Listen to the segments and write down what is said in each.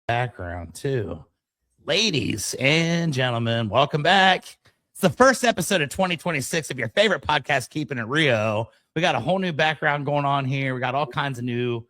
background too. Ladies and gentlemen, welcome back. It's the first episode of 2026 of your favorite podcast, Keepin' It Rio. We got a whole new background going on here. We got all kinds of new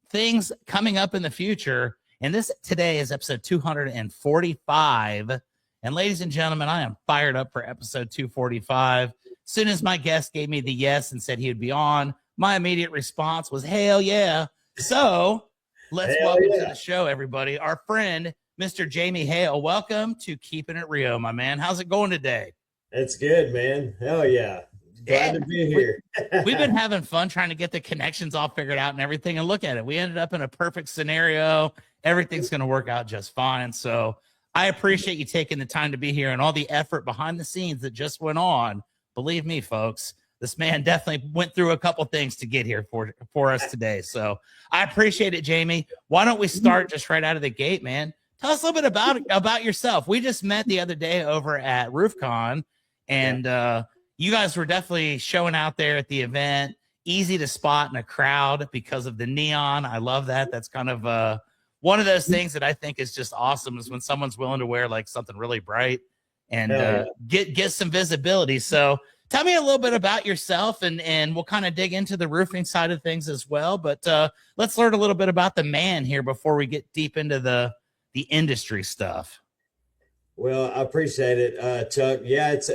things coming up in the future. And this today is episode 245. And ladies and gentlemen, I am fired up for episode 245. As soon as my guest gave me the yes and said he would be on, my immediate response was, hell yeah. So let's welcome to the show, everybody, our friend, Mr. Jamie Hale. Welcome to Keepin' It Rio, my man. How's it going today? It's good, man. Hell yeah. Glad to be here. We've been having fun trying to get the connections all figured out and everything. And look at it. We ended up in a perfect scenario. Everything's going to work out just fine. So I appreciate you taking the time to be here and all the effort behind the scenes that just went on. Believe me, folks, this man definitely went through a couple things to get here for us today. So I appreciate it, Jamie. Why don't we start just right out of the gate, man? Tell us a little bit about yourself. We just met the other day over at RoofCon, and you guys were definitely showing out there at the event. Easy to spot in a crowd because of the neon. I love that. That's kind of one of those things that I think is just awesome, is when someone's willing to wear like something really bright and get some visibility. So tell me a little bit about yourself, and we'll kind of dig into the roofing side of things as well. But let's learn a little bit about the man here before we get deep into the industry stuff. Well, I appreciate it, Chuck. Yeah, it's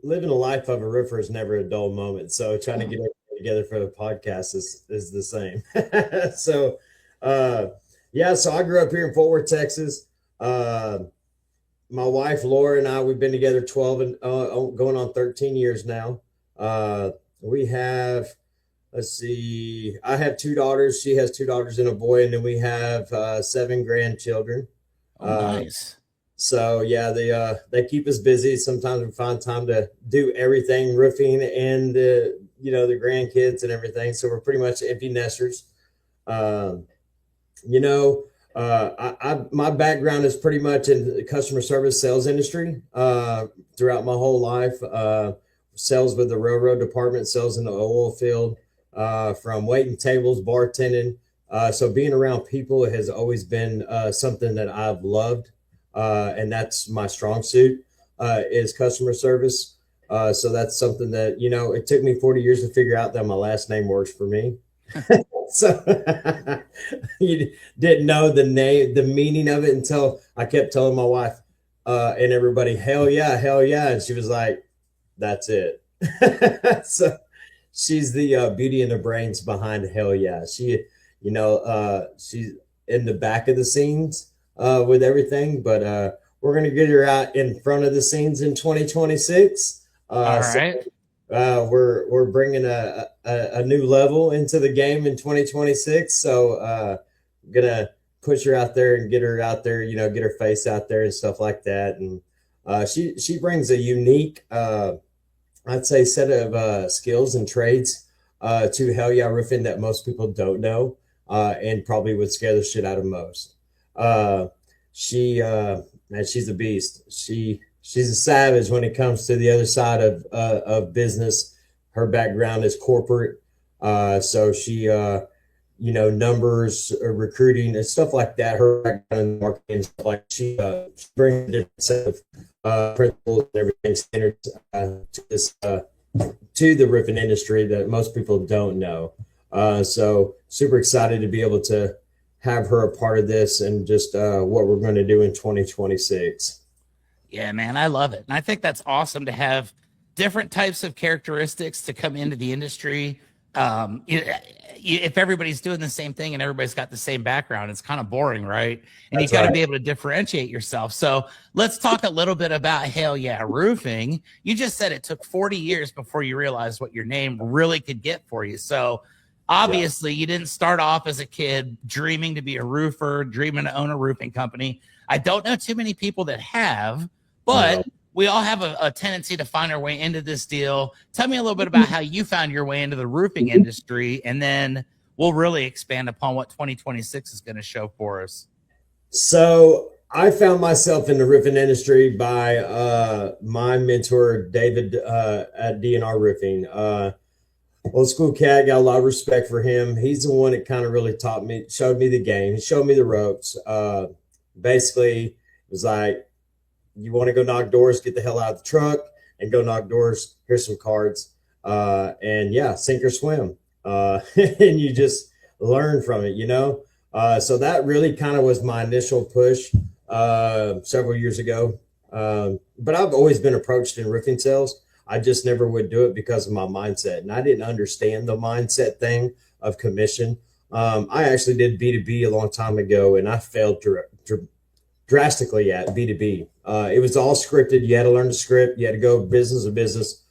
living a life of a roofer is never a dull moment. So trying to get everything together for the podcast is the same. So so I grew up here in Fort Worth, Texas. My wife Laura and I, we've been together 12 and going on 13 years now. We have, I have 2 daughters. She has 2 daughters and a boy, and then we have 7 grandchildren. Nice. So yeah, they keep us busy. Sometimes we find time to do everything, roofing and the grandkids and everything. So we're pretty much empty nesters. My background is pretty much in the customer service sales industry throughout my whole life. Sales with the railroad department, sales in the oil field, from waiting tables, bartending. So being around people has always been something that I've loved. And that's my strong suit, is customer service. So that's something that, it took me 40 years to figure out that my last name works for me. So you didn't know the meaning of it until I kept telling my wife and everybody, hell yeah. And she was like, that's it. So she's the beauty and the brains behind hell yeah. She, she's in the back of the scenes with everything, but we're going to get her out in front of the scenes in 2026. All right. We're bringing a new level into the game in 2026. So I'm gonna push her out there and get her out there, get her face out there and stuff like that. And she brings a unique, I'd say, set of skills and trades to Hale Yeah Roofing that most people don't know, and probably would scare the shit out of most. She's a beast. She's a savage when it comes to the other side of business. Her background is corporate. So she, numbers, recruiting and stuff like that. Her background in marketing and stuff like she brings a different set of principles and everything, standards to the roofing industry that most people don't know. So super excited to be able to have her a part of this and just what we're going to do in 2026. Yeah, man, I love it. And I think that's awesome to have different types of characteristics to come into the industry. If everybody's doing the same thing and everybody's got the same background, it's kind of boring, right? And you've got to be able to differentiate yourself. So let's talk a little bit about Hale Yeah Roofing. You just said it took 40 years before you realized what your name really could get for you. So obviously you didn't start off as a kid dreaming to be a roofer, dreaming to own a roofing company. I don't know too many people that have, but we all have a tendency to find our way into this deal. Tell me a little bit about how you found your way into the roofing industry, and then we'll really expand upon what 2026 is going to show for us. So I found myself in the roofing industry by my mentor, David, at DNR Roofing. old school cat. Got a lot of respect for him. He's the one that kind of really taught me, showed me the game. He showed me the ropes. Basically, it was like, you want to go knock doors, get the hell out of the truck and go knock doors. Here's some cards. And yeah, sink or swim. And you just learn from it, you know? So that really kind of was my initial push several years ago. But I've always been approached in roofing sales. I just never would do it because of my mindset. And I didn't understand the mindset thing of commission. I actually did B2B a long time ago, and I failed drastically at B2B. It was all scripted. You had to learn the script. You had to go business to business.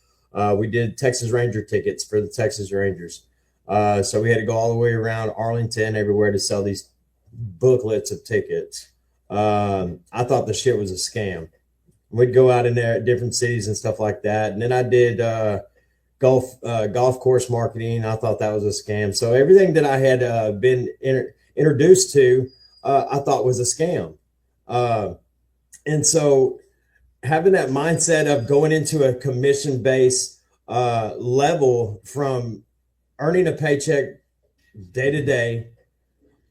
We did Texas Ranger tickets for the Texas Rangers. So we had to go all the way around Arlington, everywhere to sell these booklets of tickets. I thought the shit was a scam. We'd go out in there at different cities and stuff like that. And then I did golf course marketing. I thought that was a scam. So everything that I had been introduced to, I thought was a scam. And so having that mindset of going into a commission based level from earning a paycheck day to day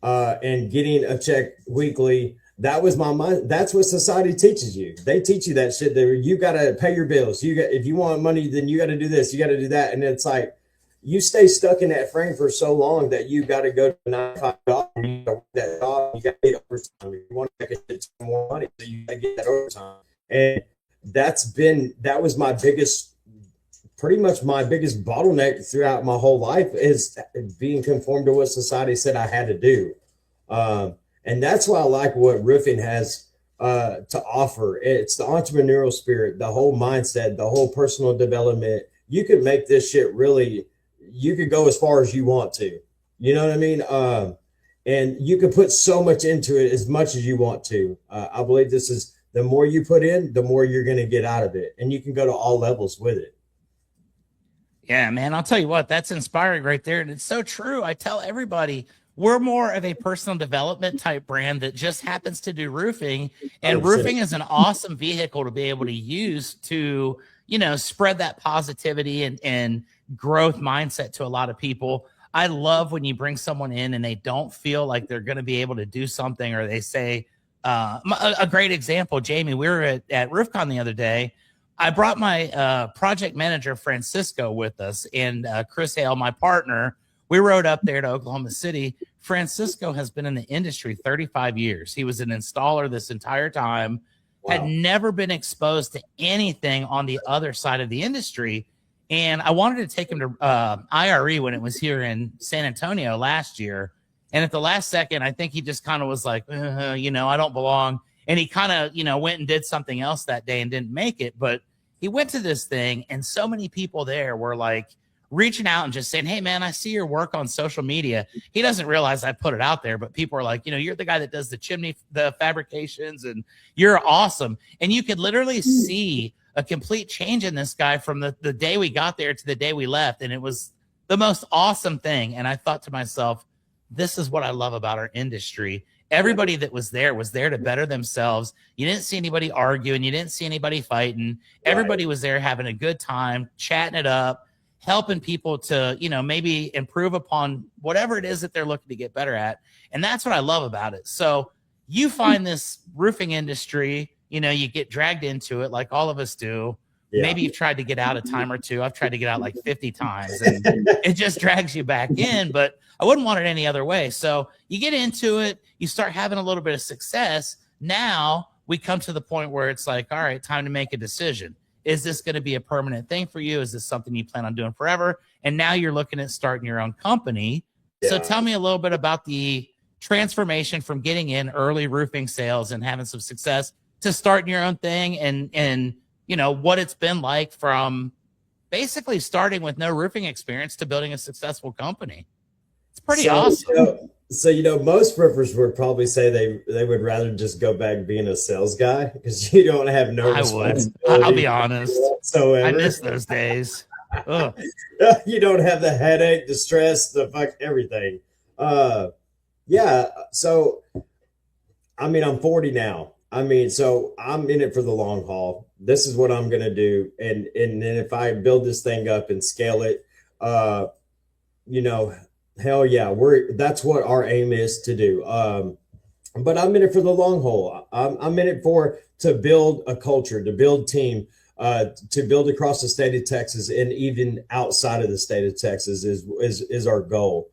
and getting a check weekly, that was my mind. That's what society teaches you. They teach you that shit. You got to pay your bills. If you want money, then you got to do this. You got to do that. And it's like you stay stuck in that frame for so long that you got to go to 9 to 5 jobs. You got to work that job. You got to get overtime. If you want to make more money, so you got to get that overtime. And that was my biggest, pretty much my biggest bottleneck throughout my whole life, is being conformed to what society said I had to do. And that's why I like what roofing has to offer. It's the entrepreneurial spirit, the whole mindset, the whole personal development. You could make this shit really, you could go as far as you want to, you know what I mean? And you can put so much into it as much as you want to. I believe this is, the more you put in, the more you're going to get out of it. And you can go to all levels with it. Yeah, man, I'll tell you what, that's inspiring right there. And it's so true. I tell everybody, we're more of a personal development type brand that just happens to do roofing. And 100%. Roofing is an awesome vehicle to be able to use to, spread that positivity and growth mindset to a lot of people. I love when you bring someone in and they don't feel like they're going to be able to do something, or they say, a great example, Jamie, we were at RoofCon the other day. I brought my project manager, Francisco, with us, and Chris Hale, my partner. We rode up there to Oklahoma City. Francisco has been in the industry 35 years. He was an installer this entire time, had never been exposed to anything on the other side of the industry. And I wanted to take him to IRE when it was here in San Antonio last year. And at the last second, I think he just kind of was like, I don't belong. And he kind of, went and did something else that day and didn't make it. But he went to this thing, and so many people there were like reaching out and just saying, hey, man, I see your work on social media. He doesn't realize I put it out there, but people are like, you're the guy that does the chimney, the fabrications, and you're awesome. And you could literally see a complete change in this guy from the day we got there to the day we left. And it was the most awesome thing. And I thought to myself, this is what I love about our industry. Everybody that was there to better themselves. You didn't see anybody arguing. You didn't see anybody fighting. Everybody was there having a good time, chatting it up, helping people to, maybe improve upon whatever it is that they're looking to get better at. And that's what I love about it. So you find this roofing industry, you get dragged into it like all of us do. Yeah. Maybe you've tried to get out a time or two. I've tried to get out like 50 times, and it just drags you back in, but I wouldn't want it any other way. So you get into it, you start having a little bit of success. Now we come to the point where it's like, all right, time to make a decision. Is this going to be a permanent thing for you? Is this something you plan on doing forever? And now you're looking at starting your own company. Yeah. So tell me a little bit about the transformation from getting in early roofing sales and having some success to starting your own thing, and what it's been like from basically starting with no roofing experience to building a successful company. It's pretty awesome. So, most roofers would probably say they would rather just go back being a sales guy, because you don't have no responsibility. I'll be honest. I miss those days. You don't have the headache, the stress, the fuck everything. Yeah. So, I'm 40 now. So I'm in it for the long haul. This is what I'm going to do. And then if I build this thing up and scale it, you know, hell yeah, that's what our aim is to do. But I'm in it for the long haul. I'm in it to build a culture, to build team, to build across the state of Texas and even outside of the state of Texas is our goal.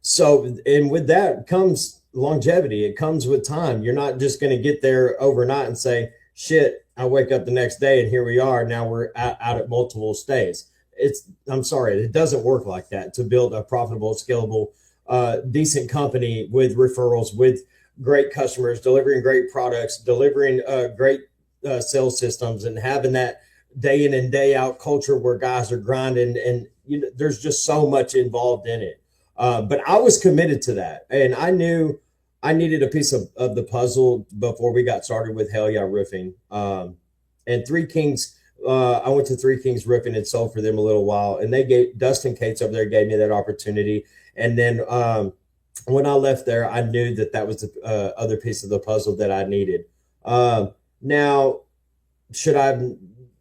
So, and with that comes longevity. It comes with time. You're not just going to get there overnight and say, shit, I wake up the next day and here we are. Now we're out at multiple states. I'm sorry, it doesn't work like that to build a profitable, scalable, decent company with referrals, with great customers, delivering great products, delivering great sales systems, and having that day in and day out culture where guys are grinding. And there's just so much involved in it. But I was committed to that, and I knew I needed a piece of the puzzle before we got started with Hale Yeah Roofing. And Three Kings, I went to Three Kings Roofing and sold for them a little while, and they gave Dustin Cates over there gave me that opportunity. And then when I left there, I knew that was the other piece of the puzzle that I needed. Now, should I have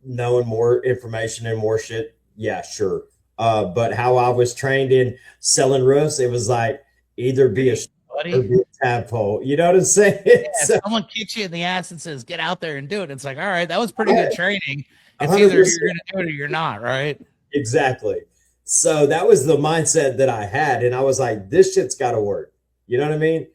known more information and more shit? Yeah, sure. But how I was trained in selling roofs, it was like either be a or be a tadpole. You know what I'm saying? Yeah, so, someone kicks you in the ass and says, "Get out there and do it." It's like, all right, that was pretty good training. It's 100%. Either you're going to do it or you're not, right? Exactly. So that was the mindset that I had, and I was like, "This shit's got to work." You know what I mean?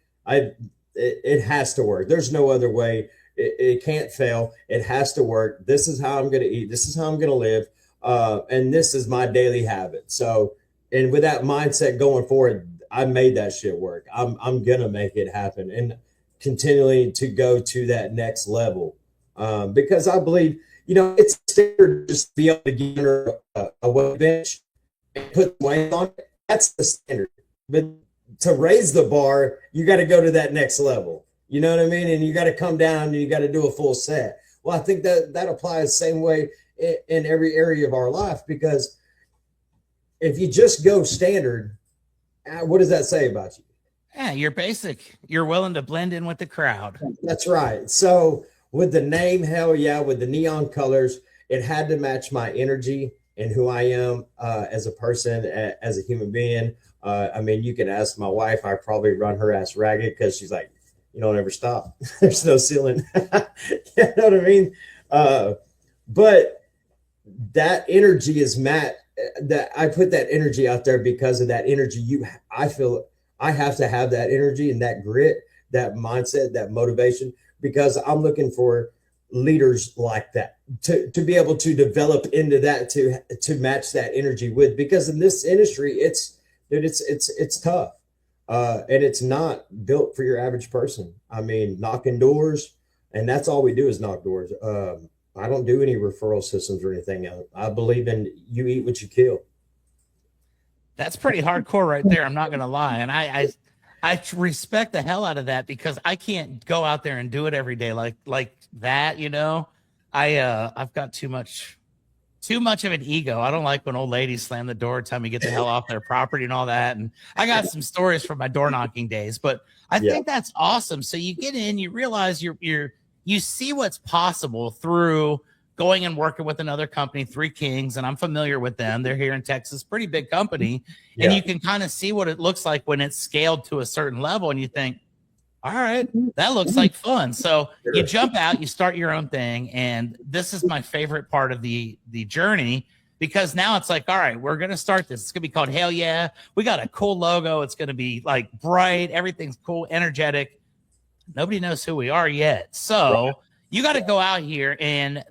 It has to work. There's no other way. It can't fail. It has to work. This is how I'm going to eat. This is how I'm going to live. And this is my daily habit. So, and with that mindset going forward, I made that shit work. I'm going to make it happen and continually to go to that next level. Because I believe, it's standard just to be able to get a weight bench and put weight on it. That's the standard. But to raise the bar, you got to go to that next level. You know what I mean? And you got to come down and you got to do a full set. Well, I think that applies the same way in every area of our life, because if you just go standard, what does that say about you? Yeah, you're basic. You're willing to blend in with the crowd. That's right. So with the name Hale Yeah, with the neon colors, it had to match my energy and who I am as a person, as a human being. I mean, you can ask my wife. I probably run her ass ragged because she's like, you don't ever stop. There's no ceiling. You know what I mean? But that energy is that I put that energy out there because of that energy. I feel I have to have that energy and that grit, that mindset, that motivation, because I'm looking for leaders like that to be able to develop into that, to match that energy with, because in this industry, it's tough. And it's not built for your average person. I mean, knocking doors, and that's all we do is knock doors. I don't do any referral systems or anything else. I believe in you eat what you kill. That's pretty hardcore right there. I'm not going to lie. And I respect the hell out of that, because I can't go out there and do it every day like that. I've got too much of an ego. I don't like when old ladies slam the door, tell me get the hell off their property and all that. And I got some stories from my door knocking days, but I think that's awesome. So you get in, you realize you see what's possible through going and working with another company, Three Kings, and I'm familiar with them. They're here in Texas, pretty big company. And you can kind of see what it looks like when it's scaled to a certain level. And you think, all right, that looks like fun. So you jump out, you start your own thing. And this is my favorite part of the journey, because now it's like, all right, we're going to start this. It's going to be called Hale Yeah. We got a cool logo. It's going to be like bright. Everything's cool, energetic. Nobody knows who we are yet. So you got to go out here, and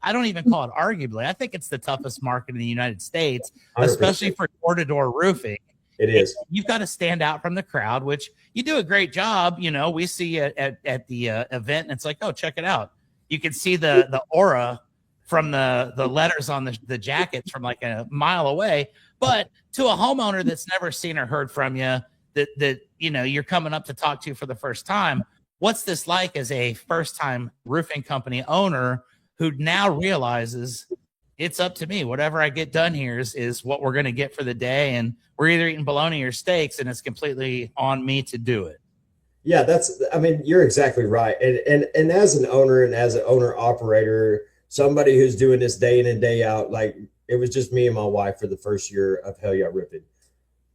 I don't even call it arguably. I think it's the toughest market in the United States, 100%. Especially for door-to-door roofing. It is. You've got to stand out from the crowd, which you do a great job. We see at the event, and it's like, oh, check it out. You can see the aura from the letters on the jackets from like a mile away. But to a homeowner that's never seen or heard from you, that you're coming up to talk to for the first time, what's this like as a first-time roofing company owner who now realizes it's up to me. Whatever I get done here is what we're going to get for the day. And we're either eating bologna or steaks, and it's completely on me to do it. Yeah, you're exactly right. And as an owner and as an owner operator, somebody who's doing this day in and day out, like It was just me and my wife for the first year of Hale Yeah Roofing.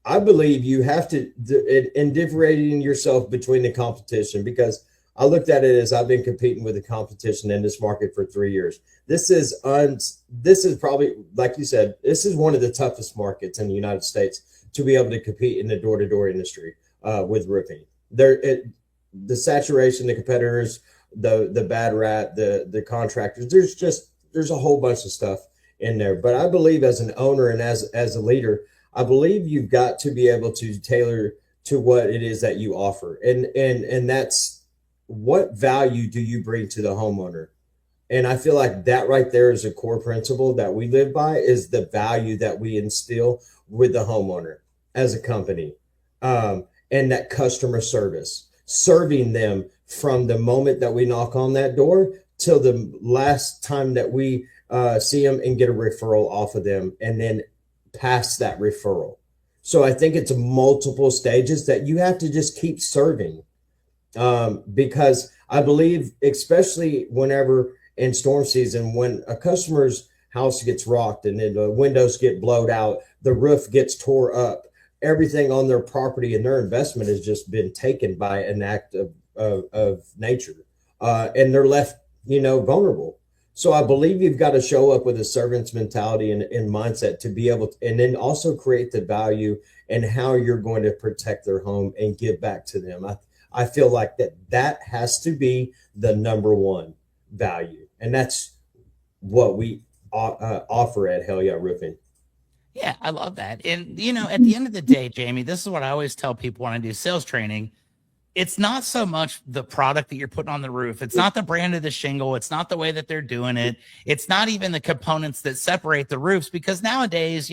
I believe you have to in differentiating yourself between the competition, because I looked at it as I've been competing with the competition in this market for 3 years. This is probably, like you said, this is one of the toughest markets in the United States to be able to compete in the door-to-door industry with roofing. The saturation, the competitors, the bad rap, the contractors. There's a whole bunch of stuff in there. But I believe as an owner and as a leader, I believe you've got to be able to tailor to what it is that you offer, and that's what value do you bring to the homeowner. And I feel like that right there is a core principle that we live by, is the value that we instill with the homeowner as a company, and that customer service, serving them from the moment that we knock on that door till the last time that we see them and get a referral off of them, and then pass that referral. So I think it's multiple stages that you have to just keep serving, because I believe, especially whenever in storm season, when a customer's house gets rocked and then the windows get blowed out, the roof gets tore up, everything on their property and their investment has just been taken by an act of nature, and they're left, vulnerable. So I believe you've got to show up with a servant's mentality and mindset to be able to, and then also create the value and how you're going to protect their home and give back to them. I feel like that has to be the number one value. And that's what we offer at Hale Yeah Roofing. Yeah, I love that. And, at the end of the day, Jamie, this is what I always tell people when I do sales training. It's not so much the product that you're putting on the roof. It's not the brand of the shingle. It's not the way that they're doing it. It's not even the components that separate the roofs, because nowadays,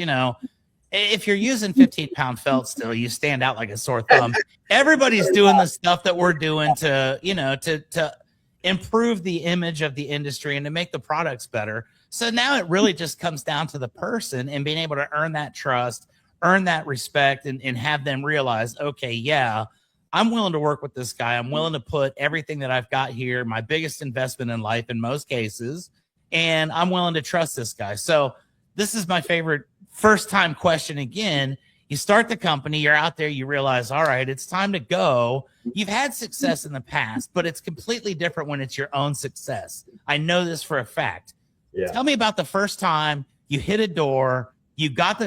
if you're using 15-pound felt still, you stand out like a sore thumb. Everybody's doing the stuff that we're doing to improve the image of the industry and to make the products better. So now it really just comes down to the person and being able to earn that trust, earn that respect, and have them realize, okay, yeah, I'm willing to work with this guy. I'm willing to put everything that I've got here, my biggest investment in life in most cases, and I'm willing to trust this guy. So this is my favorite first time question again. You start the company, you're out there, you realize, all right, it's time to go. You've had success in the past, but it's completely different when it's your own success. I know this for a fact. Yeah. Tell me about the first time you hit a door, you got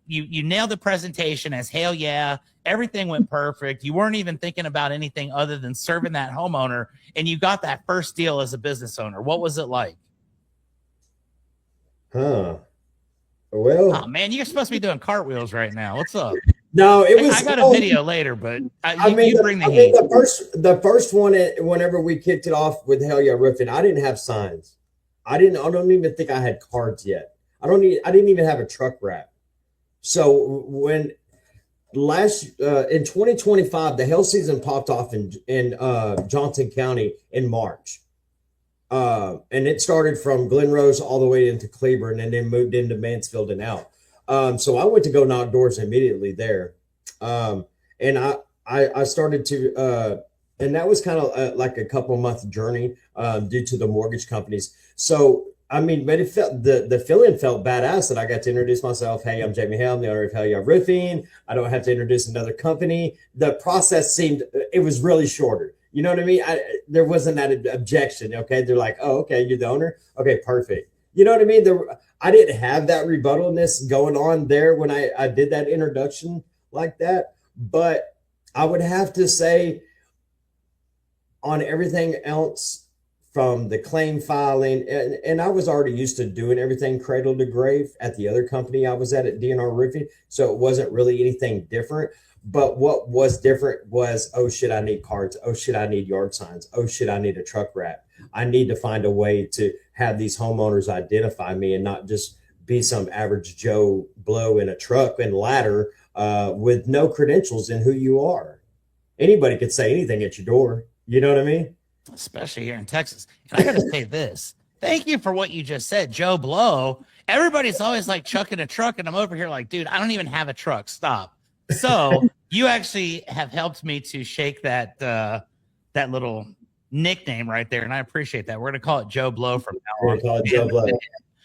you nailed the presentation as Hale Yeah. Everything went perfect. You weren't even thinking about anything other than serving that homeowner, and you got that first deal as a business owner. What was it like? Well, oh man, you're supposed to be doing cartwheels right now. What's up? No, it was. I got a video later, but you bring the heat. The first one, whenever we kicked it off with Hale Yeah Roofing, I didn't have signs. I don't even think I had cards yet. I didn't even have a truck wrap. So when in 2025, the hail season popped off in Johnson County in March. And it started from Glen Rose all the way into Cleburne and then moved into Mansfield and out. So I went to go knock doors immediately there. And I started to, and that was kind of like a couple month journey due to the mortgage companies. So, I mean, but it felt, the feeling felt badass that I got to introduce myself. Hey, I'm Jamie Hale. I'm the owner of Hale Yeah Roofing. I don't have to introduce another company. The process it was really shorter. You know what I mean? There wasn't that objection. Okay. They're like, oh, okay, you're the owner. Okay, perfect. You know what I mean? I didn't have that rebuttalness going on there when I did that introduction like that. But I would have to say on everything else, from the claim filing, and I was already used to doing everything cradle to grave at the other company I was at DNR Roofing. So it wasn't really anything different. But what was different was, oh shit, I need cards. Oh shit, I need yard signs. Oh shit, I need a truck wrap. I need to find a way to have these homeowners identify me and not just be some average Joe Blow in a truck and ladder with no credentials in who you are. Anybody could say anything at your door. You know what I mean? Especially here in Texas. And I got to say this. Thank you for what you just said, Joe Blow. Everybody's always like chucking a truck, and I'm over here like, dude, I don't even have a truck. Stop. So you actually have helped me to shake that that little nickname right there, and I appreciate that. We're gonna call it Joe Blow from now on. Call it Joe Blow.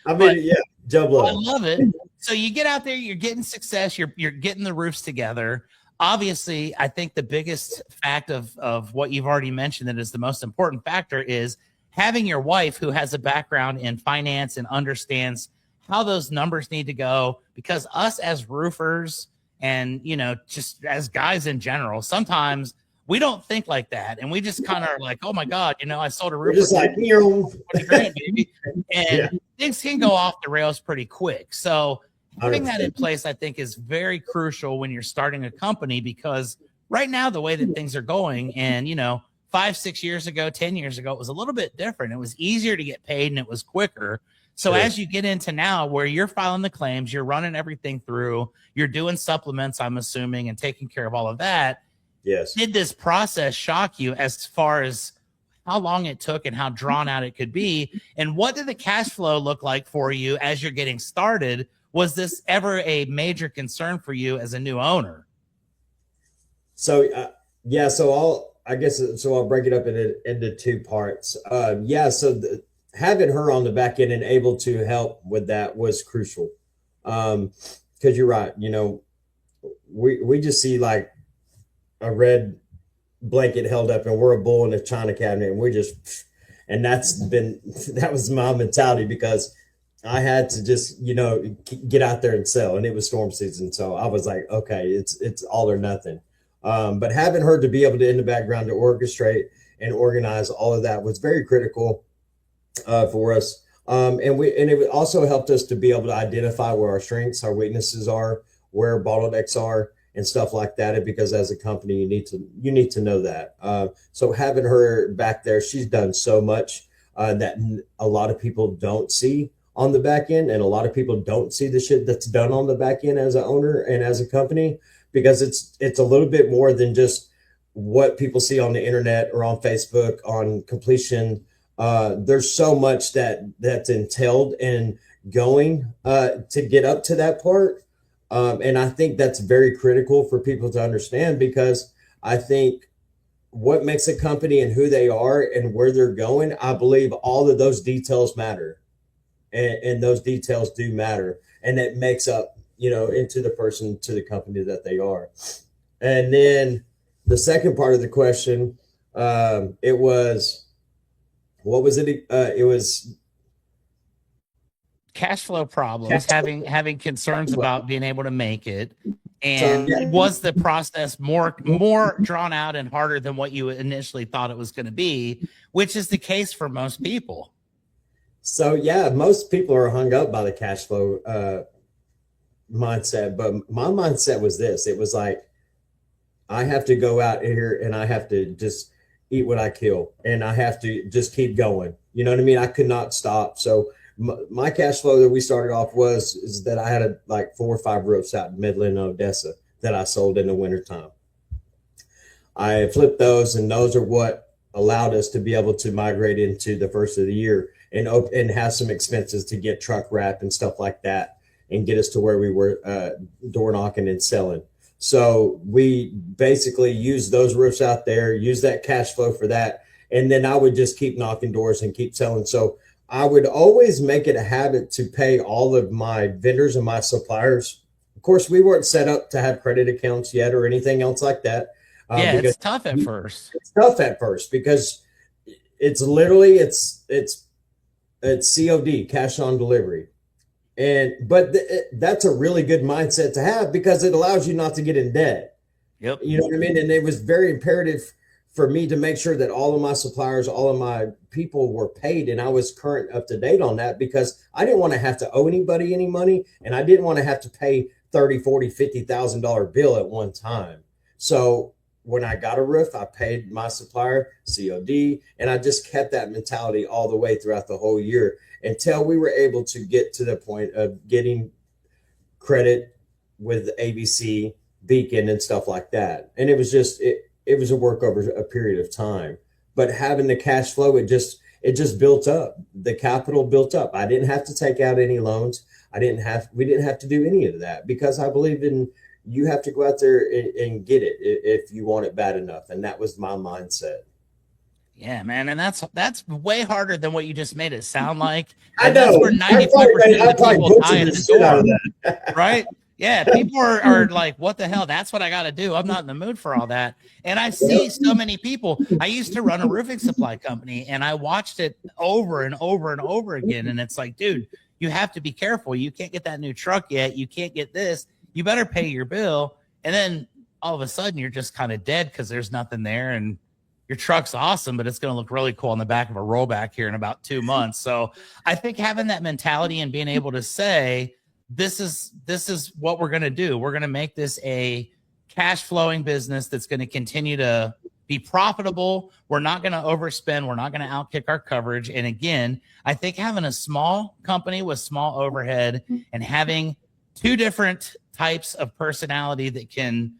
I mean, yeah, Joe I Blow. love it. So you get out there, you're getting success, you're getting the roofs together. Obviously, I think the biggest fact of what you've already mentioned that is the most important factor is having your wife who has a background in finance and understands how those numbers need to go. Because us as roofers and just as guys in general, sometimes we don't think like that, and we just kind of are like, oh my god, I sold a roof. We're just like, 20 grand, baby. yeah. And things can go off the rails pretty quick. So having that 100%. in place, I think, is very crucial when you're starting a company, because right now, the way that things are going, and 5, 6 years ago, 10 years ago, it was a little bit different. It was easier to get paid and it was quicker. So Sure. as you get into now where you're filing the claims, you're running everything through, you're doing supplements, I'm assuming, and taking care of all of that. Yes. Did this process shock you as far as how long it took and how drawn out it could be? And what did the cash flow look like for you as you're getting started? Was this ever a major concern for you as a new owner? So, yeah, so I'll break it up into two parts. Having her on the back end and able to help with that was crucial. Because you're right, we just see like a red blanket held up and we're a bull in a china cabinet, and that was my mentality, because I had to just get out there and sell, and it was storm season, so I was like, okay, it's all or nothing. But having her to be able to, in the background, to orchestrate and organize all of that was very critical for us. And it also helped us to be able to identify where our strengths, our weaknesses are, where bottlenecks are, and stuff like that. Because as a company, you need to know that. So having her back there, she's done so much that a lot of people don't see on the back end, and a lot of people don't see the shit that's done on the back end as an owner and as a company, because it's a little bit more than just what people see on the internet or on Facebook on completion. There's so much that's entailed in going to get up to that part. And I think that's very critical for people to understand, because I think what makes a company and who they are and where they're going, I believe all of those details matter. And those details do matter. And it makes up, into the person, to the company that they are. And then the second part of the question, it was, what was it? It was cash flow problems, having concerns about being able to make it. And So, yeah. was the process more drawn out and harder than what you initially thought it was going to be, which is the case for most people? So yeah, most people are hung up by the cash flow mindset, but my mindset was this. It was like, I have to go out here and I have to just eat what I kill, and I have to just keep going. You know what I mean? I could not stop. So my cash flow that we started off is that I had like 4 or 5 roofs out in Midland and Odessa that I sold in the wintertime. I flipped those, and those are what allowed us to be able to migrate into the first of the year and have some expenses to get truck wrap and stuff like that, and get us to where we were door knocking and selling. So we basically used those roofs out there, use that cash flow for that. And then I would just keep knocking doors and keep selling. So I would always make it a habit to pay all of my vendors and my suppliers. Of course, we weren't set up to have credit accounts yet or anything else like that. Yeah, it's tough at first. It's tough at first, because it's literally, it's COD, cash on delivery. But that's a really good mindset to have, because it allows you not to get in debt. Yep. You know what I mean? And it was very imperative for me to make sure that all of my suppliers, all of my people were paid, and I was current, up to date on that, because I didn't want to have to owe anybody any money, and I didn't want to have to pay $30,000, $40,000, $50,000 bill at one time. So when I got a roof, I paid my supplier COD, and I just kept that mentality all the way throughout the whole year, until we were able to get to the point of getting credit with ABC, Beacon, and stuff like that. And it was just, it was a work over a period of time. But having the cash flow, it just built up. The capital built up. I didn't have to take out any loans. We didn't have to do any of that, because I believe in, you have to go out there and get it if you want it bad enough. And that was my mindset. Yeah, man, and that's way harder than what you just made it sound like. I And that's know. where I 95% of the probably people die butchered at the the shit out of door, that. right? Yeah, people are like, what the hell? That's what I got to do. I'm not in the mood for all that. And I see so many people. I used to run a roofing supply company, and I watched it over and over and over again. And it's like, dude, you have to be careful. You can't get that new truck yet. You can't get this. You better pay your bill. And then all of a sudden, you're just kind of dead because there's nothing there. And your truck's awesome, but it's going to look really cool on the back of a rollback here in about 2 months. So I think having that mentality and being able to say, this is what we're going to do. We're going to make this a cash flowing business that's going to continue to be profitable. We're not going to overspend. We're not going to outkick our coverage. And again, I think having a small company with small overhead and having two different types of personality that can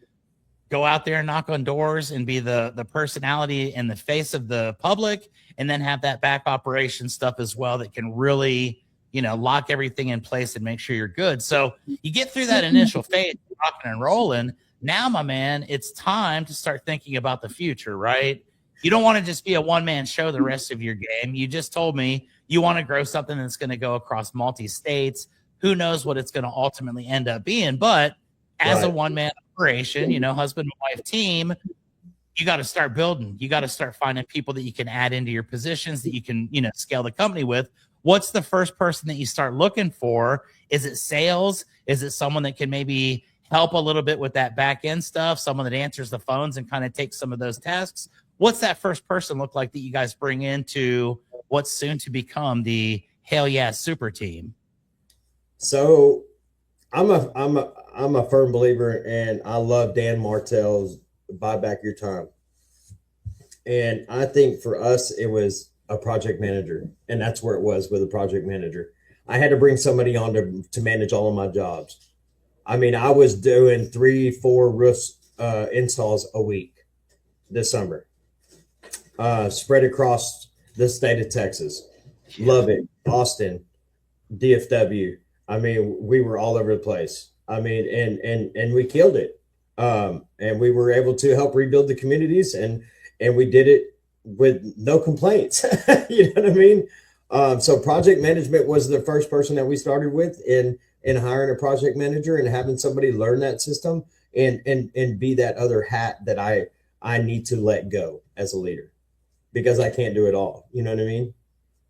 go out there and knock on doors and be the personality and the face of the public, and then have that back operation stuff as well that can really, lock everything in place and make sure you're good. So you get through that initial phase, rocking and rolling. Now, my man, it's time to start thinking about the future, right? You don't want to just be a one-man show the rest of your game. You just told me you want to grow something that's going to go across multi-states. Who knows what it's going to ultimately end up being, but as a one-man operation, husband and wife team, you got to start building. You got to start finding people that you can add into your positions that you can, scale the company with. What's the first person that you start looking for? Is it sales? Is it someone that can maybe help a little bit with that back end stuff? Someone that answers the phones and kind of takes some of those tasks? What's that first person look like that you guys bring into what's soon to become the Hale Yeah Super Team? So I'm a firm believer, and I love Dan Martell's "Buy Back Your Time." And I think for us, it was a project manager, and that's where it was with a project manager. I had to bring somebody on to manage all of my jobs. I mean, I was doing 3-4 roofs installs a week this summer, spread across the state of Texas. Love it, Austin, DFW. I mean, we were all over the place. I mean, and we killed it. And we were able to help rebuild the communities, and we did it with no complaints. You know what I mean? So project management was the first person that we started with in hiring a project manager and having somebody learn that system and be that other hat that I need to let go as a leader, because I can't do it all. You know what I mean?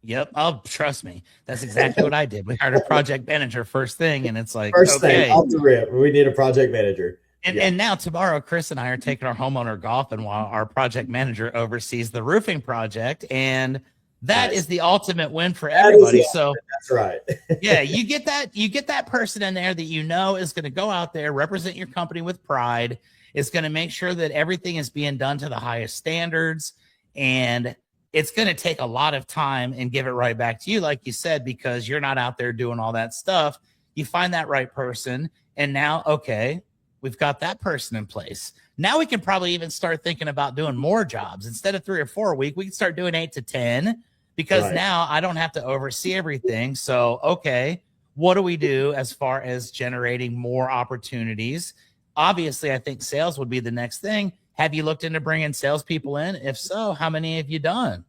Yep. Oh, trust me. That's exactly what I did. We hired a project manager first thing, and it's like, First okay. thing off the rip, we need a project manager. And now tomorrow, Chris and I are taking our homeowner golfing while our project manager oversees the roofing project. And that is the ultimate win for everybody. So that's right. Yeah, you get that person in there that is going to go out there, represent your company with pride, is going to make sure that everything is being done to the highest standards. And it's going to take a lot of time and give it right back to you, like you said, because you're not out there doing all that stuff. You find that right person, and now, okay, we've got that person in place. Now we can probably even start thinking about doing more jobs. Instead of 3 or 4 a week, we can start doing 8 to 10, because now I don't have to oversee everything. So, okay, what do we do as far as generating more opportunities? Obviously, I think sales would be the next thing. Have you looked into bringing salespeople in? If so, how many have you done?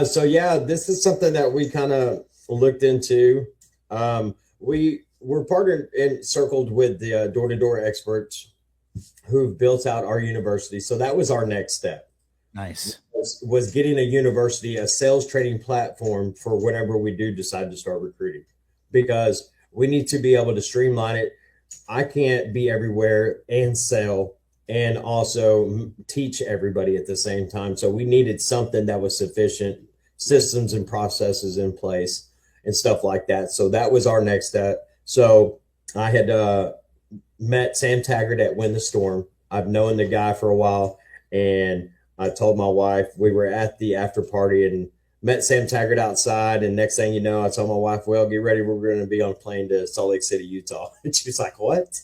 So yeah, this is something that we kind of looked into. We were partnered and circled with the door-to-door experts who've built out our university. So that was our next step. Nice. Was getting a university, a sales training platform for whenever we do decide to start recruiting, because we need to be able to streamline it. I can't be everywhere and sell and also teach everybody at the same time. So we needed something that was sufficient, systems and processes in place and stuff like that. So that was our next step. So I had met Sam Taggart at Win the Storm. I've known the guy for a while, and I told my wife, we were at the after party and met Sam Taggart outside. And next thing you know, I told my wife, well, get ready. We're going to be on a plane to Salt Lake City, Utah. And she's like, what?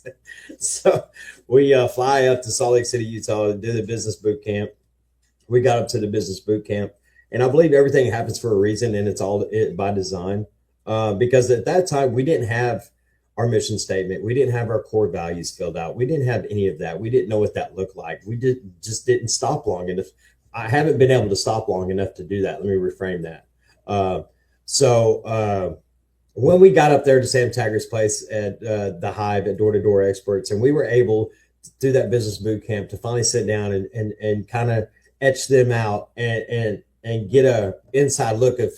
So we fly up to Salt Lake City, Utah to do the business boot camp. We got up to the business boot camp, and I believe everything happens for a reason, and it's all by design. Because at that time, we didn't have our mission statement. We didn't have our core values filled out. We didn't have any of that. We didn't know what that looked like. We just didn't stop long enough I haven't been able to stop long enough to do that. Let me reframe that. So when we got up there to Sam Taggart's place at the Hive at Door to Door Experts, and we were able to do that business boot camp to finally sit down and kind of etch them out and get a inside look of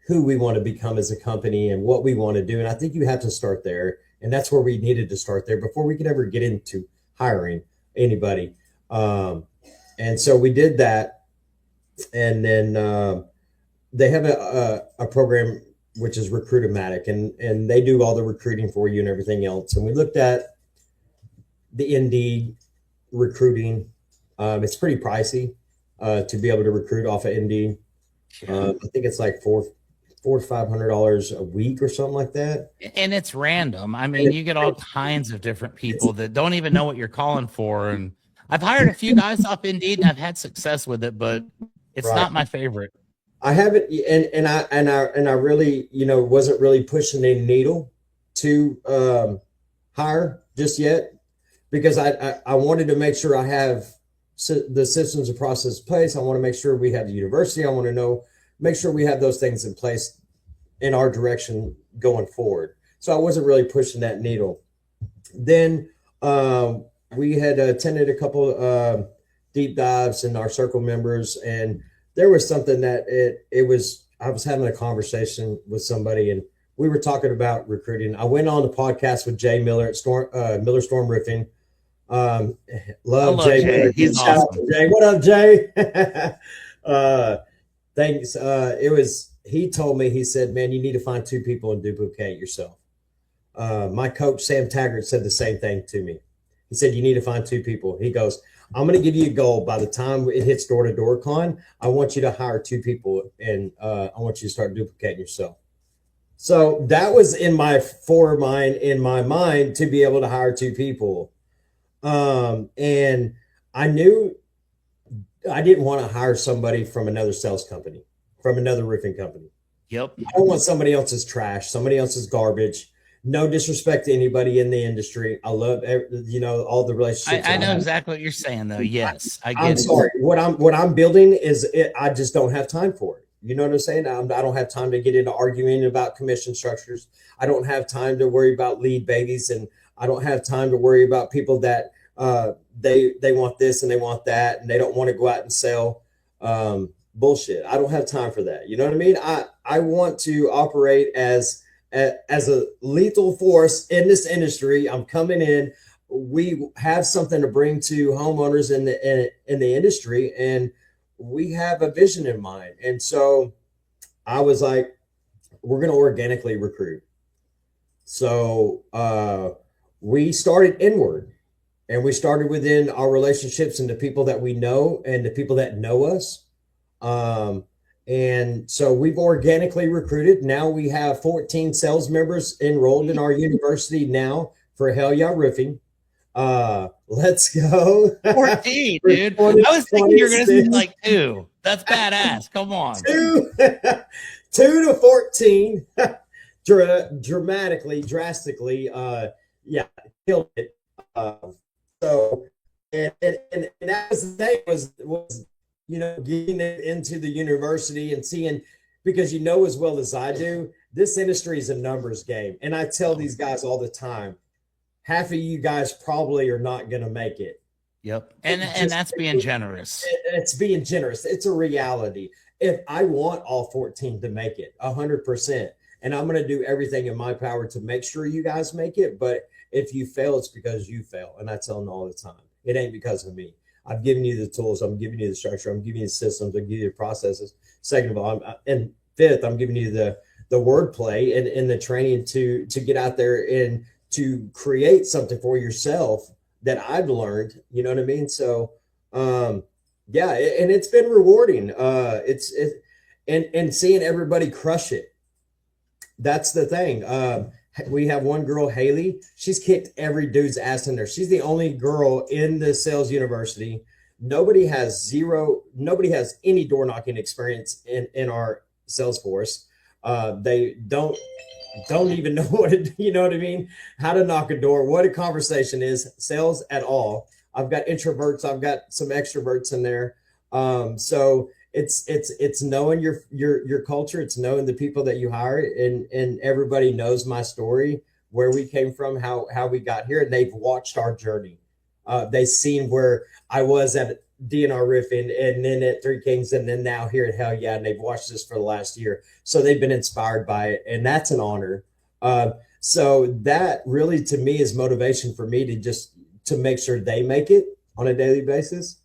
who we want to become as a company and what we want to do. And I think you have to start there. And that's where we needed to start there before we could ever get into hiring anybody. And so we did that. And then they have a program which is Recruitomatic, and they do all the recruiting for you and everything else. And we looked at the Indeed recruiting. It's pretty pricey to be able to recruit off of Indeed. I think it's like $400 to $500 a week or something like that. And it's random. I mean, you get all kinds of different people that don't even know what you're calling for. And I've hired a few guys off Indeed and I've had success with it, but it's not my favorite. I haven't, and I really, wasn't really pushing a needle to hire just yet, because I wanted to make sure I have the systems and process in place. I want to make sure we have the university. I want to make sure we have those things in place in our direction going forward. So I wasn't really pushing that needle. Then we had attended a couple deep dives in our circle members, and there was something that I was having a conversation with somebody, and we were talking about recruiting. I went on the podcast with Jay Miller at Miller Storm Roofing. Love Jay Miller. He's awesome. Jay. What up, Jay? Thanks. He told me, he said, man, you need to find 2 people and duplicate yourself. My coach, Sam Taggart, said the same thing to me. He said, you need to find 2 people. He goes, I'm going to give you a goal. By the time it hits door to door con, I want you to hire 2 people, and I want you to start duplicating yourself. So that was in my mind to be able to hire 2 people. And I knew I didn't want to hire somebody from another sales company, from another roofing company. Yep. I don't want somebody else's trash, somebody else's garbage. No disrespect to anybody in the industry. I love, all the relationships. I know exactly what you're saying, though. Yes, I get I'm it. sorry. What I'm building is I just don't have time for it. You know what I'm saying? I don't have time to get into arguing about commission structures. I don't have time to worry about lead babies, and I don't have time to worry about people that they want this and they want that, and they don't want to go out and sell bullshit. I don't have time for that. You know what I mean? I want to operate as a lethal force in this industry. I'm coming in. We have something to bring to homeowners in the industry, and we have a vision in mind. And so I was like, we're going to organically recruit. So we started inward, and we started within our relationships and the people that we know and the people that know us. And so we've organically recruited. Now we have 14 sales members enrolled in our university now for Hale Yeah Roofing. Let's go. 14, dude. I was thinking you were going to say like 2. That's badass. Come on. 2 to 14. Drastically. Yeah, killed it. So, and that was the thing was getting it into the university and seeing, because as well as I do, this industry is a numbers game. And I tell these guys all the time, half of you guys probably are not going to make it. Yep. And that's being generous. It's being generous. It's a reality. If I want all 14 to make it 100%, and I'm going to do everything in my power to make sure you guys make it. But if you fail, it's because you fail. And I tell them all the time, it ain't because of me. I've given you the tools. I'm giving you the structure. I'm giving you the systems. I'm giving you the processes. Second of all, and fifth, I'm giving you the wordplay and the training to get out there and to create something for yourself that I've learned. You know what I mean? So, yeah, and it's been rewarding. And seeing everybody crush it. That's the thing. We have one girl, Haley. She's kicked every dude's ass in there. She's the only girl in the sales university. Nobody has any door knocking experience in our sales force. They don't even know what I mean? How to knock a door, what a conversation is, sales at all. I've got introverts. I've got some extroverts in there. So it's knowing your culture. It's knowing the people that you hire, and everybody knows my story, where we came from, how we got here, and they've watched our journey. They've seen where I was at DNR Roofing, and then at Three Kings, and then now here at Hale Yeah, and they've watched this for the last year. So they've been inspired by it, and that's an honor. So that really, to me, is motivation for me to make sure they make it on a daily basis.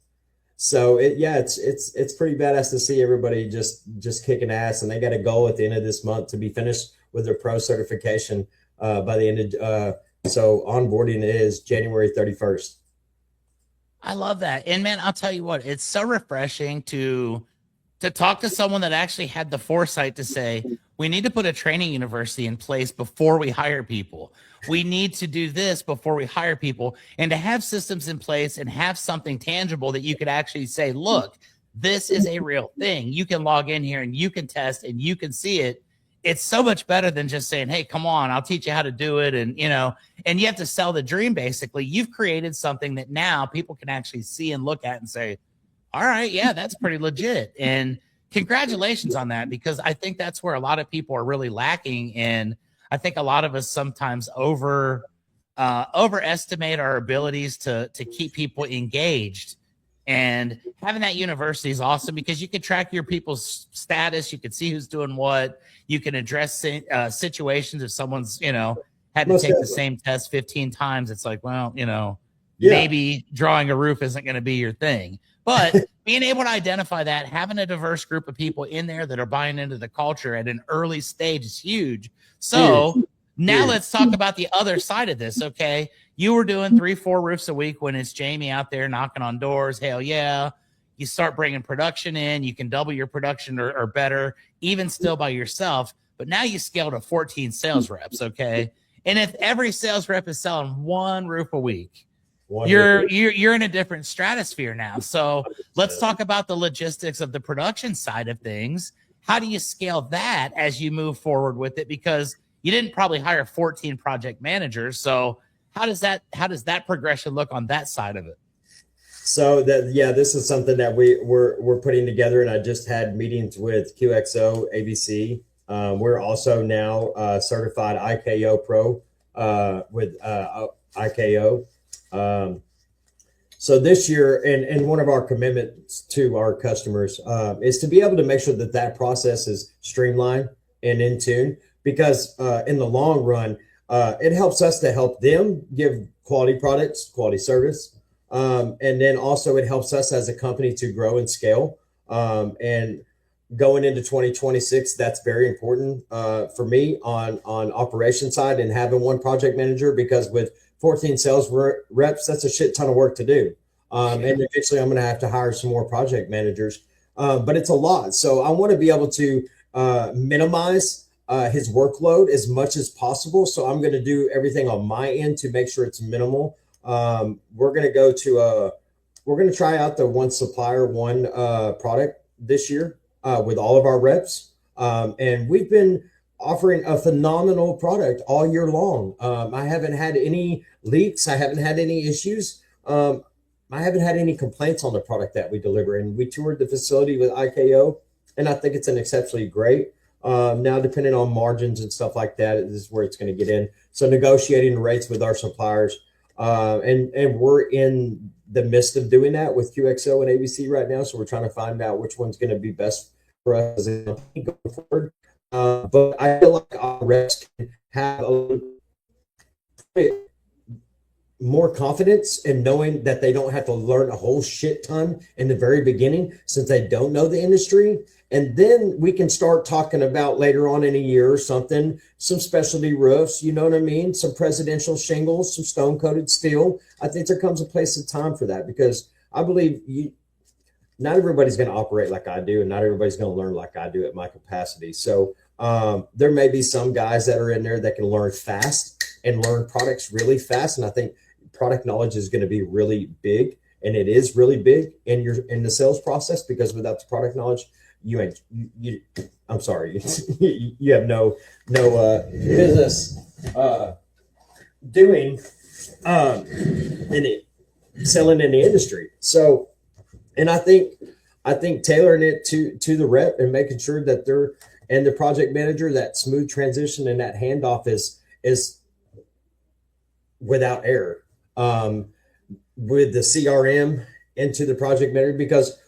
So it's pretty badass to see everybody just kicking ass, and they got a goal at the end of this month to be finished with their pro certification by the end of. So onboarding is January 31st. I love that. And man, I'll tell you what, it's so refreshing to talk to someone that actually had the foresight to say, we need to put a training university in place before we hire people. We need to do this before we hire people, and to have systems in place and have something tangible that you could actually say, look, this is a real thing. You can log in here and you can test and you can see it. It's so much better than just saying, hey, come on, I'll teach you how to do it. And, and you have to sell the dream. Basically, you've created something that now people can actually see and look at and say, all right, yeah, that's pretty legit. And congratulations on that, because I think that's where a lot of people are really lacking. And I think a lot of us sometimes overestimate our abilities to keep people engaged. And having that university is awesome, because you can track your people's status. You can see who's doing what. You can address situations if someone's, had to take the same test 15 times. It's like, well, maybe drawing a roof isn't going to be your thing. But being able to identify that, having a diverse group of people in there that are buying into the culture at an early stage is huge. So now let's talk about the other side of this. Okay. You were doing 3-4 roofs a week when it's Jamie out there knocking on doors. Hell yeah. You start bringing production in. You can double your production or better, even still by yourself. But now you scale to 14 sales reps. Okay. And if every sales rep is selling one roof a week, you're in a different stratosphere now. So let's talk about the logistics of the production side of things. How do you scale that as you move forward with it? Because you didn't probably hire 14 project managers. So how does that progression look on that side of it? So this is something that we're putting together, and I just had meetings with QXO, ABC. We're also now certified IKO Pro with IKO. So this year, and one of our commitments to our customers is to be able to make sure that process is streamlined and in tune, because in the long run, it helps us to help them give quality products, quality service. And then also it helps us as a company to grow and scale. And going into 2026, that's very important for me on operation side, and having one project manager, because with 14 sales reps, that's a shit ton of work to do. And eventually I'm going to have to hire some more project managers, but it's a lot. So I want to be able to minimize his workload as much as possible. So I'm going to do everything on my end to make sure it's minimal. We're going to try out the one supplier, one product this year with all of our reps. And we've been offering a phenomenal product all year long. I haven't had any leaks. I haven't had any issues. I haven't had any complaints on the product that we deliver. And we toured the facility with IKO, and I think it's an exceptionally great. Now, depending on margins and stuff like that, this is where it's going to get in. So negotiating rates with our suppliers. And we're in the midst of doing that with QXO and ABC right now. So we're trying to find out which one's going to be best for us as a company going forward. But I feel like our reps can have a little bit more confidence in knowing that they don't have to learn a whole shit ton in the very beginning, since they don't know the industry. And then we can start talking about later on in a year or something, some specialty roofs, you know what I mean? Some presidential shingles, some stone coated steel. I think there comes a place of time for that, because I believe not everybody's going to operate like I do, and not everybody's going to learn like I do at my capacity. So there may be some guys that are in there that can learn fast and learn products really fast. And I think product knowledge is going to be really big, and it is really big in the sales process, because without the product knowledge, I'm sorry, you have no business doing selling in the industry. So, and I think I think tailoring it to the rep and making sure that they're and the project manager, that smooth transition and that handoff is without error. With the CRM into the project manager, because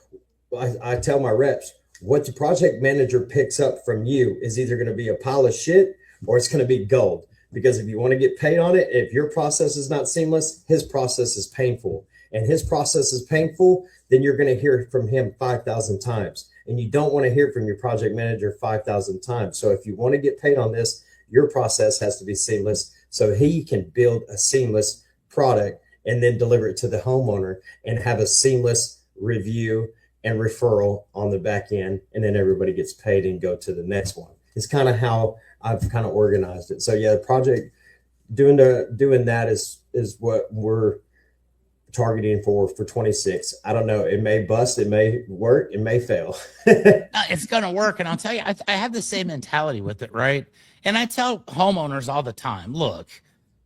I tell my reps, what the project manager picks up from you is either going to be a pile of shit or it's going to be gold. Because if you want to get paid on it, if your process is not seamless, his process is painful. And his process is painful, then you're going to hear from him 5,000 times. And you don't want to hear from your project manager 5,000 times. So if you want to get paid on this, your process has to be seamless so he can build a seamless product and then deliver it to the homeowner and have a seamless review and referral on the back end. And then everybody gets paid and go to the next one. It's kind of how I've kind of organized it. So yeah, the project doing that is what we're targeting for 26. I don't know. It may bust, it may work, it may fail. It's going to work. And I'll tell you, I have the same mentality with it, right? And I tell homeowners all the time, look,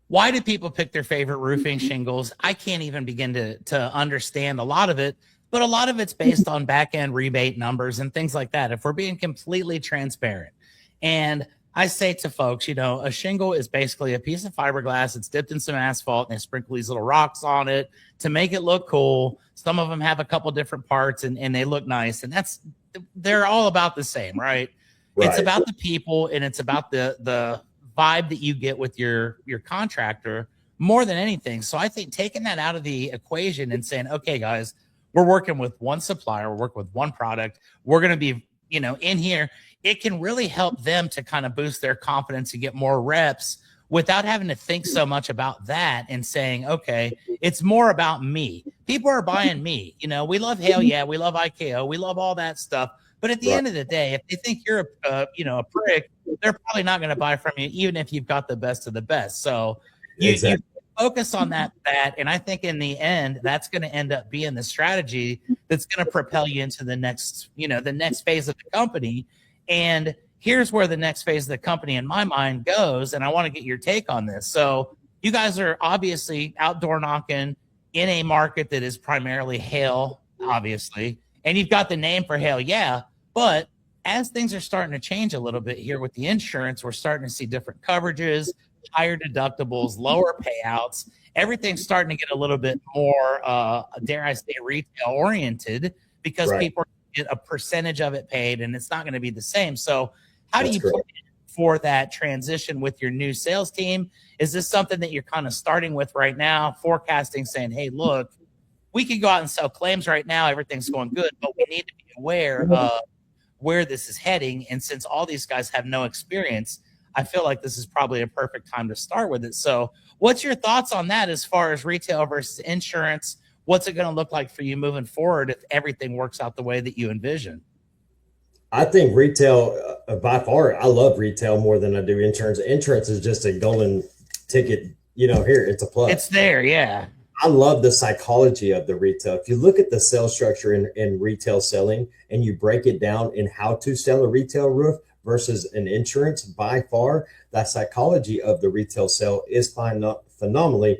why do people pick their favorite roofing shingles? I can't even begin to understand a lot of it, but a lot of it's based on back end rebate numbers and things like that. If we're being completely transparent. And I say to folks, you know, a shingle is basically a piece of fiberglass. It's dipped in some asphalt and they sprinkle these little rocks on it to make it look cool. Some of them have a couple different parts and they look nice. And they're all about the same, right? It's about the people and it's about the vibe that you get with your contractor more than anything. So I think taking that out of the equation and saying, okay, guys, we're working with one supplier, we're working with one product. We're going to be, you know, in here. It can really help them to kind of boost their confidence and get more reps without having to think so much about that and saying, okay, it's more about me. People are buying me. You know, we love Hale Yeah, we love IKO, we love all that stuff. But at the end of the day, if they think you're a prick, they're probably not going to buy from you, even if you've got the best of the best. So you focus on that. And I think in the end, that's going to end up being the strategy that's going to propel you into the next phase of the company. And here's where the next phase of the company in my mind goes. And I want to get your take on this. So you guys are obviously outdoor knocking in a market that is primarily hail, obviously. And you've got the name for Hale Yeah. But as things are starting to change a little bit here with the insurance, we're starting to see different coverages, higher deductibles, lower payouts. Everything's starting to get a little bit more, dare I say, retail oriented because people get a percentage of it paid and it's not going to be the same. So how do you plan for that transition with your new sales team? Is this something that you're kind of starting with right now, forecasting, saying, hey, look, we can go out and sell claims right now. Everything's going good, but we need to be aware of where this is heading. And since all these guys have no experience, I feel like this is probably a perfect time to start with it. So what's your thoughts on that as far as retail versus insurance? What's it going to look like for you moving forward if everything works out the way that you envision? I think retail, by far, I love retail more than I do insurance. Insurance is just a golden ticket. You know, here, it's a plus. It's there, yeah. I love the psychology of the retail. If you look at the sales structure in retail selling and you break it down in how to sell a retail roof versus an insurance, by far, that psychology of the retail sale is phenomenally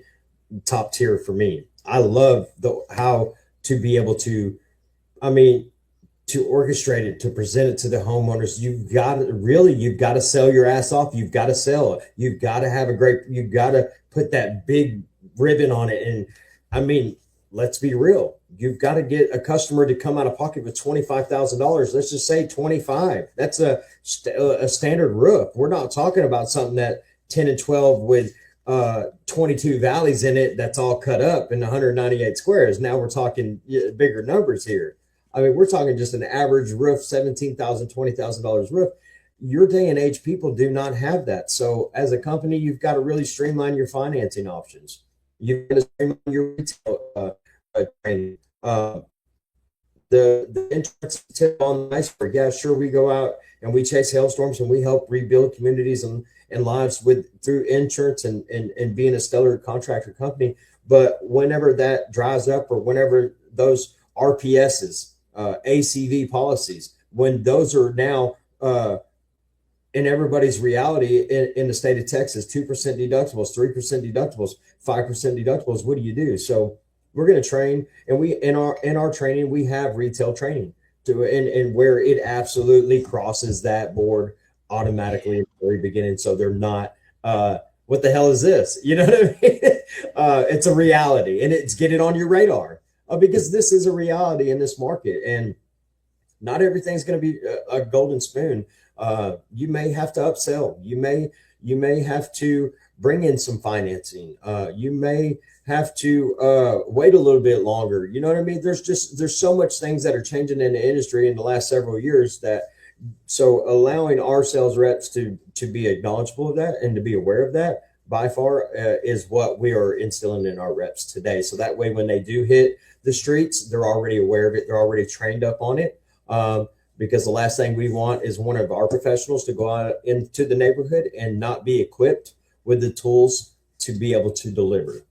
top tier for me. I love how to be able to, to orchestrate it, to present it to the homeowners. You've got to sell your ass off. You've got to sell it. You've got to you've got to put that big ribbon on it. And let's be real. You've got to get a customer to come out of pocket with $25,000. Let's just say 25. That's a standard roof. We're not talking about something that 10 and 12 with 22 valleys in it that's all cut up in 198 squares. Now we're talking bigger numbers here. We're talking just an average roof, $17,000, $20,000 roof. Your day and age people do not have that. So as a company, you've got to really streamline your financing options. You've got to streamline your retail training. The insurance tip on the iceberg. Yeah, sure, we go out and we chase hailstorms and we help rebuild communities and lives through insurance and being a stellar contractor company. But whenever that dries up or whenever those RPSs, ACV policies, when those are now in everybody's reality in the state of Texas, 2% deductibles, 3% deductibles, 5% deductibles, what do you do? So we're going to train, and we in our training we have retail training. to and where it absolutely crosses that board automatically at the very beginning. So they're not, what the hell is this? You know what I mean? It's a reality, and it's get it on your radar, because this is a reality in this market, and not everything's going to be a golden spoon. You may have to upsell. You may have to bring in some financing. You may have to wait a little bit longer. You know what I mean? There's so much things that are changing in the industry in the last several years, that so allowing our sales reps to be acknowledgeable of that and to be aware of that by far is what we are instilling in our reps today. So that way, when they do hit the streets, they're already aware of it. They're already trained up on it. Because the last thing we want is one of our professionals to go out into the neighborhood and not be equipped with the tools to be able to deliver.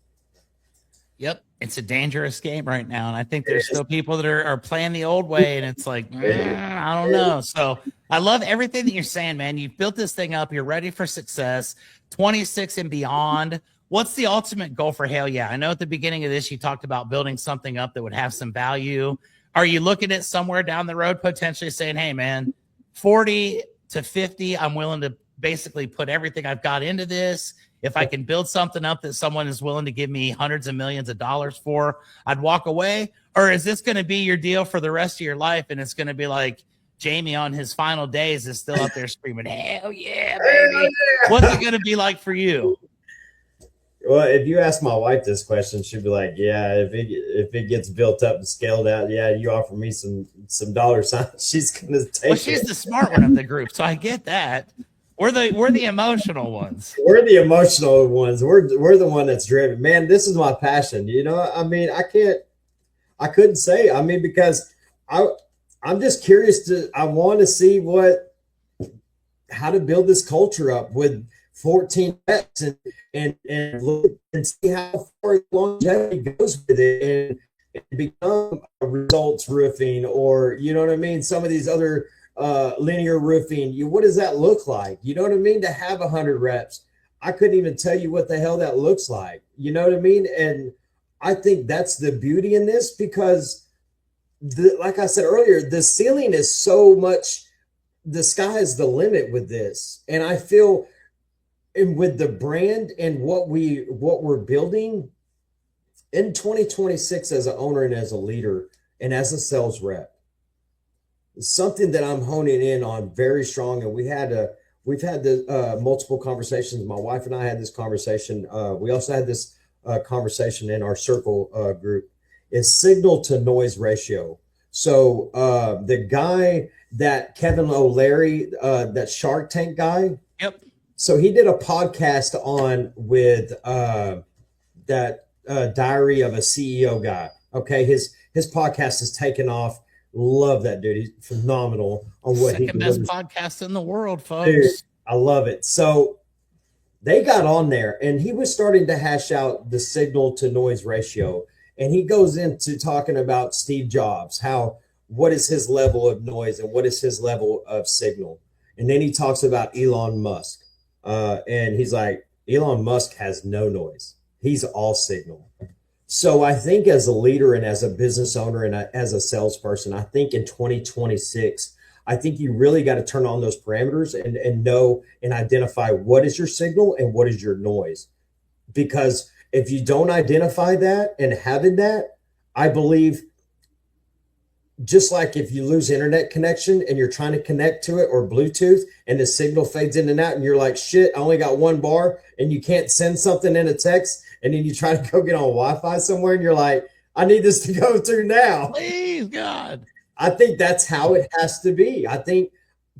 Yep. It's a dangerous game right now. And I think there's still people that are playing the old way. And it's like, I don't know. So I love everything that you're saying, man. You've built this thing up. You're ready for success, 26 and beyond. What's the ultimate goal for Hale Yeah? I know at the beginning of this, you talked about building something up that would have some value. Are you looking at somewhere down the road potentially saying, hey, man, 40 to 50, I'm willing to basically put everything I've got into this. If I can build something up that someone is willing to give me hundreds of millions of dollars for, I'd walk away? Or is this going to be your deal for the rest of your life? And it's going to be like Jamie on his final days is still out there screaming, hell yeah, baby. What's it going to be like for you? Well, if you ask my wife this question, she'd be like, yeah, if it gets built up and scaled out, yeah, you offer me some dollar signs, she's gonna take it. Well, she's the smart one of the group, so I get that. We're the emotional ones. We're the emotional ones. We're the one that's driven. Man, this is my passion. You know, I mean, I couldn't say. I mean, because I'm just curious I want to see how to build this culture up with 14 reps and look and see how far longevity goes with it and become a results roofing, or you know what I mean, some of these other linear roofing. What does that look like? You know what I mean? To have 100 reps, I couldn't even tell you what the hell that looks like. You know what I mean? And I think that's the beauty in this, because like I said earlier, the ceiling is so much, the sky is the limit with this. And I feel, and with the brand and what we're building in 2026 as an owner and as a leader and as a sales rep, something that I'm honing in on very strong. And we've had the multiple conversations. My wife and I had this conversation. We also had this conversation in our circle group, is signal to noise ratio. So the guy that Kevin O'Leary, that Shark Tank guy. Yep. So he did a podcast on with that Diary of a CEO guy. Okay, his podcast has taken off. Love that dude. He's phenomenal on what he delivers. Second best podcast in the world, folks. Dude, I love it. So they got on there, and he was starting to hash out the signal to noise ratio, and he goes into talking about Steve Jobs, what is his level of noise and what is his level of signal, and then he talks about Elon Musk. And he's like, Elon Musk has no noise. He's all signal. So I think as a leader and as a business owner and as a salesperson, I think in 2026, I think you really got to turn on those parameters and know and identify what is your signal and what is your noise. Because if you don't identify that and having that, I believe, just like if you lose internet connection and you're trying to connect to it or Bluetooth and the signal fades in and out and you're like, shit, I only got one bar, and you can't send something in a text, and then you try to go get on Wi-Fi somewhere and you're like, I need this to go through now. Please, God. I think that's how it has to be. I think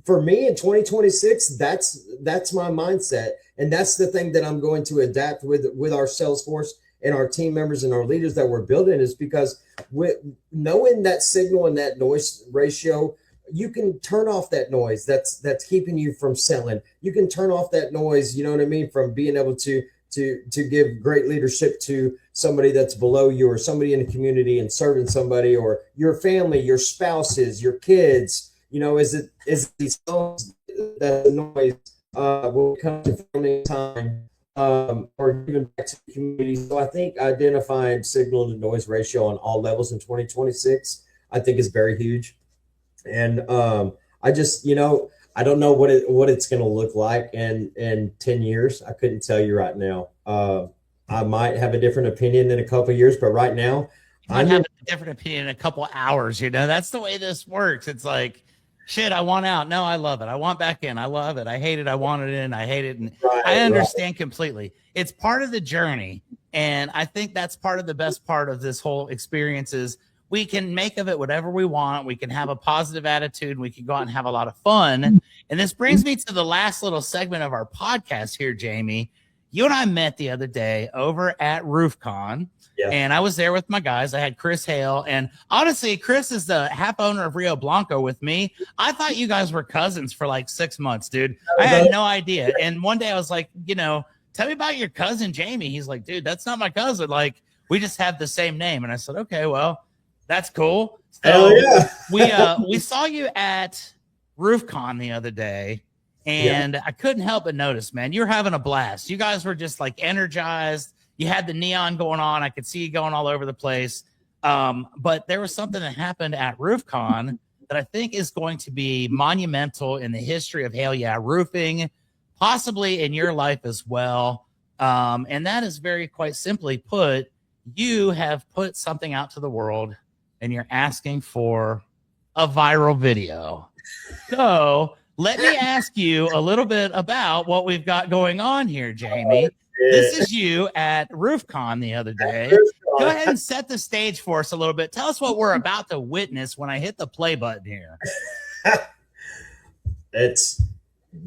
for me in 2026, that's my mindset. And that's the thing that I'm going to adapt with our sales force and our team members and our leaders that we're building, is because with knowing that signal and that noise ratio, you can turn off that noise that's keeping you from selling. You can turn off that noise, you know what I mean, from being able to give great leadership to somebody that's below you, or somebody in the community and serving somebody, or your family, your spouses, your kids. You know, is it these phones, that noise will come to family time, or even back to the community. So I think identifying signal to noise ratio on all levels in 2026, I think is very huge. And I just, I don't know what it's going to look like in 10 years. I couldn't tell you right now. I might have a different opinion in a couple of years, but right now, You I might knew. have a different opinion in a couple hours. That's the way this works. It's like, shit, I want out. No, I love it. I want back in. I love it. I hate it. I want it in. I hate it. And I Right, right. understand completely. It's part of the journey. And I think that's part of the best part of this whole experience is we can make of it whatever we want. We can have a positive attitude. We can go out and have a lot of fun. And this brings me to the last little segment of our podcast here, Jamie. You and I met the other day over at RoofCon. Yeah. And I was there with my guys. I had Chris Hale. And honestly, Chris is the half owner of Rio Blanco with me. I thought you guys were cousins for like 6 months, dude. I had no idea. And one day I was like, tell me about your cousin, Jamie. He's like, dude, that's not my cousin. Like, we just have the same name. And I said, okay, well, that's cool. So we saw you at RoofCon the other day. And I couldn't help but notice, man, you're having a blast. You guys were just like energized. You had the neon going on. I could see you going all over the place. But there was something that happened at RoofCon that I think is going to be monumental in the history of Hale Yeah Roofing, possibly in your life as well. And that is very quite simply put, you have put something out to the world and you're asking for a viral video. So let me ask you a little bit about what we've got going on here, Jamie. This is you at RoofCon the other day. Go ahead and set the stage for us a little bit. Tell us what we're about to witness when I hit the play button here. It's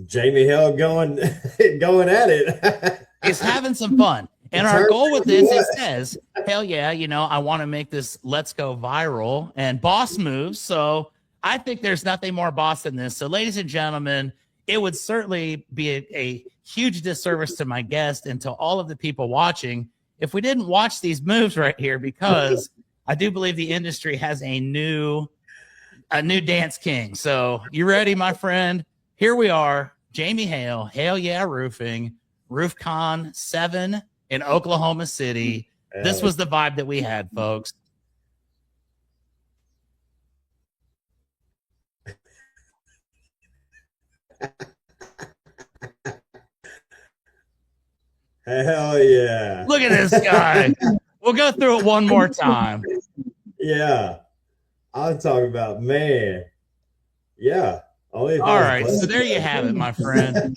Jamie Hale going at it. He's having some fun. And our goal with this, it says, hell yeah, I want to make this let's go viral and boss moves. So I think there's nothing more boss than this. So ladies and gentlemen, it would certainly be a huge disservice to my guest and to all of the people watching if we didn't watch these moves right here, because I do believe the industry has a new dance king. So you ready, my friend? Here we are, Jamie Hale, Hale Yeah Roofing, RoofCon 7 in Oklahoma City. This was the vibe that we had, folks. Hell yeah. Look at this guy. We'll go through it one more time. Yeah. I'm talking about, man. Yeah. All right. So there you have it, my friend.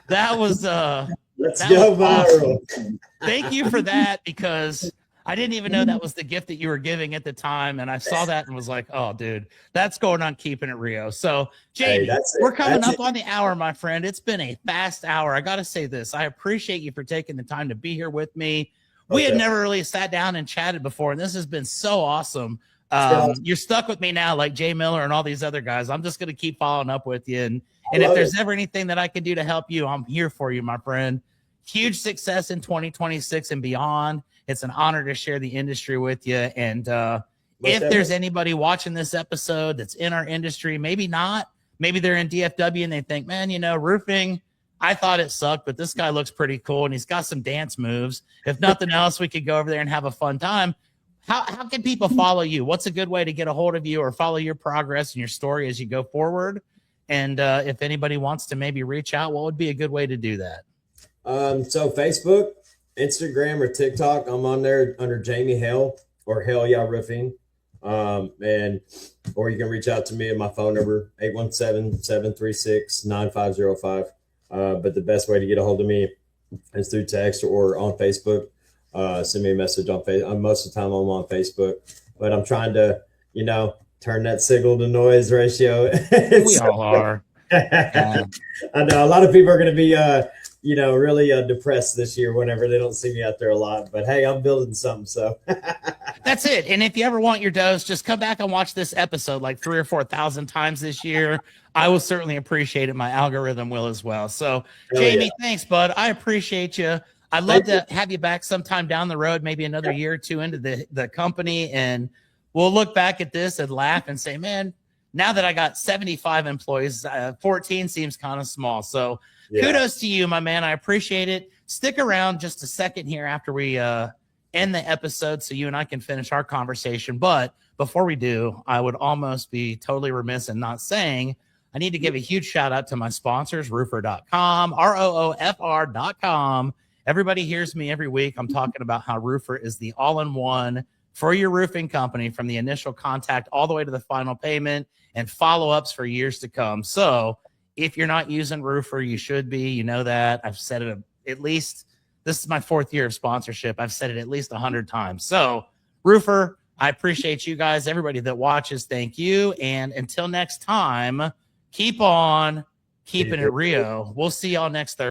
That was let's go viral. Awesome. Thank you for that, because I didn't even know that was the gift that you were giving at the time. And I saw that and was like, oh, dude, that's going on Keepin at Rio. So, Jamie, we're coming up on the hour, my friend. It's been a fast hour. I got to say this. I appreciate you for taking the time to be here with me. We had never really sat down and chatted before, and this has been so awesome. You're stuck with me now, like Jay Miller and all these other guys. I'm just going to keep following up with you. And if there's ever anything that I can do to help you, I'm here for you, my friend. Huge success in 2026 and beyond. It's an honor to share the industry with you. And if there's anybody watching this episode that's in our industry, maybe not, maybe they're in DFW and they think, man, roofing, I thought it sucked, but this guy looks pretty cool and he's got some dance moves. If nothing else, we could go over there and have a fun time. How can people follow you? What's a good way to get a hold of you or follow your progress and your story as you go forward? And if anybody wants to maybe reach out, what would be a good way to do that? So Facebook, Instagram, or TikTok, I'm on there under Jamie Hale or Hale Yeah Roofing. Or you can reach out to me at my phone number, 817-736-9505. But the best way to get a hold of me is through text or on Facebook. Send me a message on Facebook. Most of the time I'm on Facebook, but I'm trying to, turn that signal to noise ratio. We all are. I know a lot of people are going to be, really depressed this year whenever they don't see me out there a lot. But hey, I'm building something. So that's it. And if you ever want your dose, just come back and watch this episode like 3,000 or 4,000 times this year. I will certainly appreciate it. My algorithm will as well. So, Jamie, thanks, bud. I appreciate you. I'd love to have you back sometime down the road, maybe another year or two into the company. And we'll look back at this and laugh and say, man, now that I got 75 employees, 14 seems kind of small. So kudos to you, my man. I appreciate it. Stick around just a second here after we end end the episode so you and I can finish our conversation. But before we do, I would almost be totally remiss in not saying I need to give a huge shout out to my sponsors, roofer.com, ROOFR.com. Everybody hears me every week. I'm talking about how Roofer is the all-in-one for your roofing company, from the initial contact all the way to the final payment and follow-ups for years to come. So if you're not using Roofer, you should be. You know that. I've said it at least, this is my 4th year of sponsorship. I've said it at least 100 times. So Roofer, I appreciate you guys. Everybody that watches, thank you. And until next time, keep on keeping it real. We'll see y'all next Thursday.